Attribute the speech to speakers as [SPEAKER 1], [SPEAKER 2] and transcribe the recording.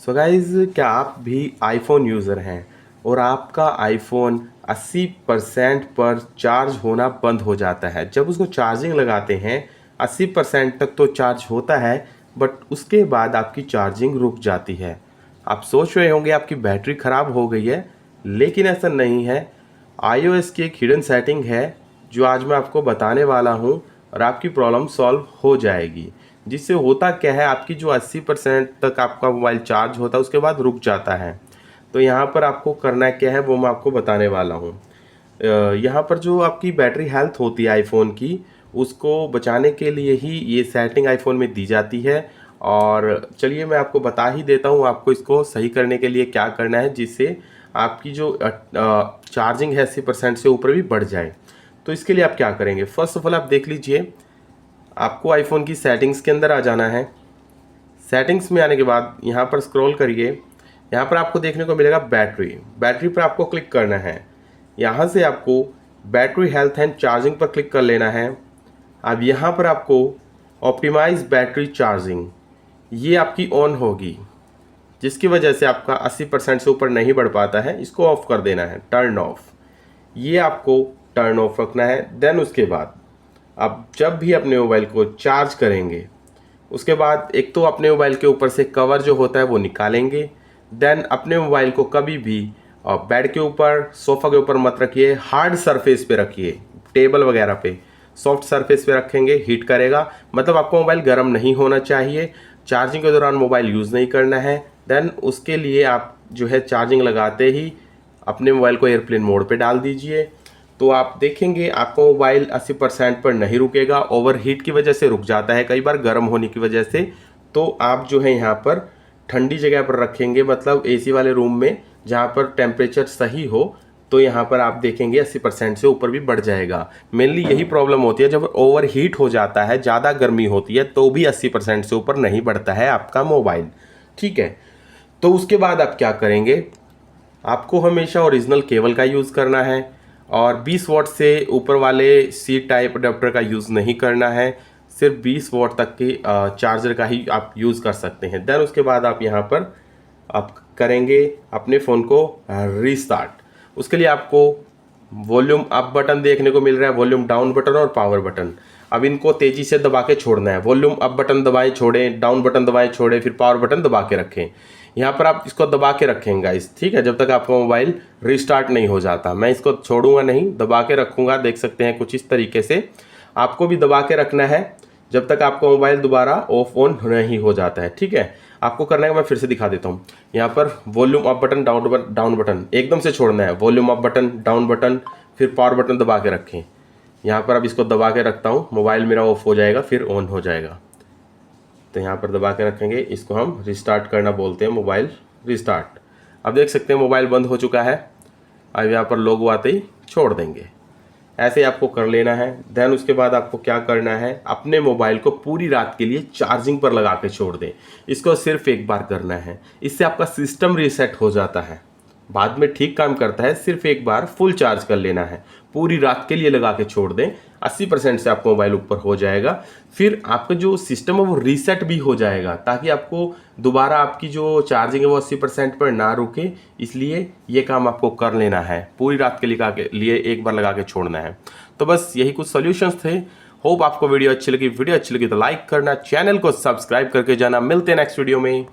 [SPEAKER 1] Guys, क्या आप भी आईफोन यूज़र हैं और आपका आईफोन 80% पर चार्ज होना बंद हो जाता है। जब उसको चार्जिंग लगाते हैं 80% तक तो चार्ज होता है, बट उसके बाद आपकी चार्जिंग रुक जाती है। आप सोच रहे होंगे आपकी बैटरी ख़राब हो गई है, लेकिन ऐसा नहीं है। iOS की एक हिडन सेटिंग है जो आज मैं आपको बताने वाला हूँ और आपकी प्रॉब्लम सॉल्व हो जाएगी। जिससे होता क्या है, आपकी जो 80% तक आपका मोबाइल चार्ज होता है उसके बाद रुक जाता है। तो यहाँ पर आपको करना क्या है वो मैं आपको बताने वाला हूँ। यहाँ पर जो आपकी बैटरी हेल्थ होती है आईफोन की, उसको बचाने के लिए ही ये सेटिंग आईफोन में दी जाती है। और चलिए मैं आपको बता ही देता हूँ आपको इसको सही करने के लिए क्या करना है, जिससे आपकी जो चार्जिंग है 80% से ऊपर भी बढ़ जाए। तो इसके लिए आप क्या करेंगे, फर्स्ट ऑफ ऑल आप देख लीजिए, आपको आईफोन की सेटिंग्स के अंदर आ जाना है। सेटिंग्स में आने के बाद यहाँ पर स्क्रॉल करिए, यहाँ पर आपको देखने को मिलेगा बैटरी। बैटरी पर आपको क्लिक करना है। यहाँ से आपको बैटरी हेल्थ एंड चार्जिंग पर क्लिक कर लेना है। अब यहाँ पर आपको ऑप्टिमाइज बैटरी चार्जिंग, ये आपकी ऑन होगी, जिसकी वजह से आपका 80% से ऊपर नहीं बढ़ पाता है। इसको ऑफ कर देना है, टर्न ऑफ। ये आपको टर्न ऑफ रखना है। देन उसके बाद आप जब भी अपने मोबाइल को चार्ज करेंगे, उसके बाद एक तो अपने मोबाइल के ऊपर से कवर जो होता है वो निकालेंगे। देन अपने मोबाइल को कभी भी बेड के ऊपर, सोफ़ा के ऊपर मत रखिए, हार्ड सरफेस पे रखिए, टेबल वगैरह पे। सॉफ्ट सरफेस पे रखेंगे हीट करेगा, मतलब आपको मोबाइल गर्म नहीं होना चाहिए। चार्जिंग के दौरान मोबाइल यूज़ नहीं करना है। देन उसके लिए आप जो है चार्जिंग लगाते ही अपने मोबाइल को एयरप्लेन मोड पे डाल दीजिए। तो आप देखेंगे आपका मोबाइल 80% पर नहीं रुकेगा। ओवर हीट की वजह से रुक जाता है कई बार, गर्म होने की वजह से। तो आप जो है यहाँ पर ठंडी जगह पर रखेंगे, मतलब एसी वाले रूम में जहाँ पर टेम्परेचर सही हो। तो यहाँ पर आप देखेंगे 80% से ऊपर भी बढ़ जाएगा। मेनली यही प्रॉब्लम होती है, जब ओवर हीट हो जाता है, ज़्यादा गर्मी होती है, तो भी 80% से ऊपर नहीं बढ़ता है आपका मोबाइल। ठीक है, तो उसके बाद आप क्या करेंगे, आपको हमेशा ओरिजिनल केबल का यूज़ करना है और 20 वॉट से ऊपर वाले सी टाइप अडेप्टर का यूज़ नहीं करना है। सिर्फ 20 वॉट तक के चार्जर का ही आप यूज़ कर सकते हैं। देन उसके बाद आप यहाँ पर आप करेंगे अपने फ़ोन को रीस्टार्ट। उसके लिए आपको वॉल्यूम अप बटन देखने को मिल रहा है, वॉल्यूम डाउन बटन और पावर बटन। अब इनको तेज़ी से दबा के छोड़ना है। वॉल्यूम अप बटन दबाएं छोड़ें, डाउन बटन दबाएं छोड़ें, फिर पावर बटन दबा के रखें। यहाँ पर आप इसको दबा के रखेंगे गाइस, ठीक है, जब तक आपका मोबाइल रिस्टार्ट नहीं हो जाता। मैं इसको छोड़ूंगा नहीं, दबा के रखूँगा। देख सकते हैं कुछ इस तरीके से आपको भी दबा के रखना है जब तक आपका मोबाइल दोबारा ऑफ ऑन नहीं हो जाता है। ठीक है, आपको करना है, मैं फिर से दिखा देता हूँ। यहाँ पर volume up button, down button एकदम से छोड़ना है। Volume up button, down button, फिर पावर बटन दबा के रखें। यहाँ पर अब इसको दबा के रखता हूँ, मोबाइल मेरा ऑफ हो जाएगा, फिर ऑन हो जाएगा। तो यहाँ पर दबा के रखेंगे, इसको हम रिस्टार्ट करना बोलते हैं, मोबाइल रिस्टार्ट। अब देख सकते हैं मोबाइल बंद हो चुका है। अब यहाँ पर लोगो आते ही छोड़ देंगे। ऐसे आपको कर लेना है। देन उसके बाद आपको क्या करना है, अपने मोबाइल को पूरी रात के लिए चार्जिंग पर लगा के छोड़ दें। इसको सिर्फ एक बार करना है, इससे आपका सिस्टम रीसेट हो जाता है, बाद में ठीक काम करता है। सिर्फ एक बार फुल चार्ज कर लेना है, पूरी रात के लिए लगा के छोड़ दें। 80% से आपका मोबाइल ऊपर हो जाएगा। फिर आपका जो सिस्टम है वो रीसेट भी हो जाएगा, ताकि आपको दोबारा आपकी जो चार्जिंग है वो 80% पर ना रुके। इसलिए ये काम आपको कर लेना है, पूरी रात के लिए एक बार लगा के छोड़ना है। तो बस यही कुछ सॉल्यूशंस थे। होप आपको वीडियो अच्छी लगी। वीडियो अच्छी लगी तो लाइक करना, चैनल को सब्सक्राइब करके जाना। मिलते हैं नेक्स्ट वीडियो में।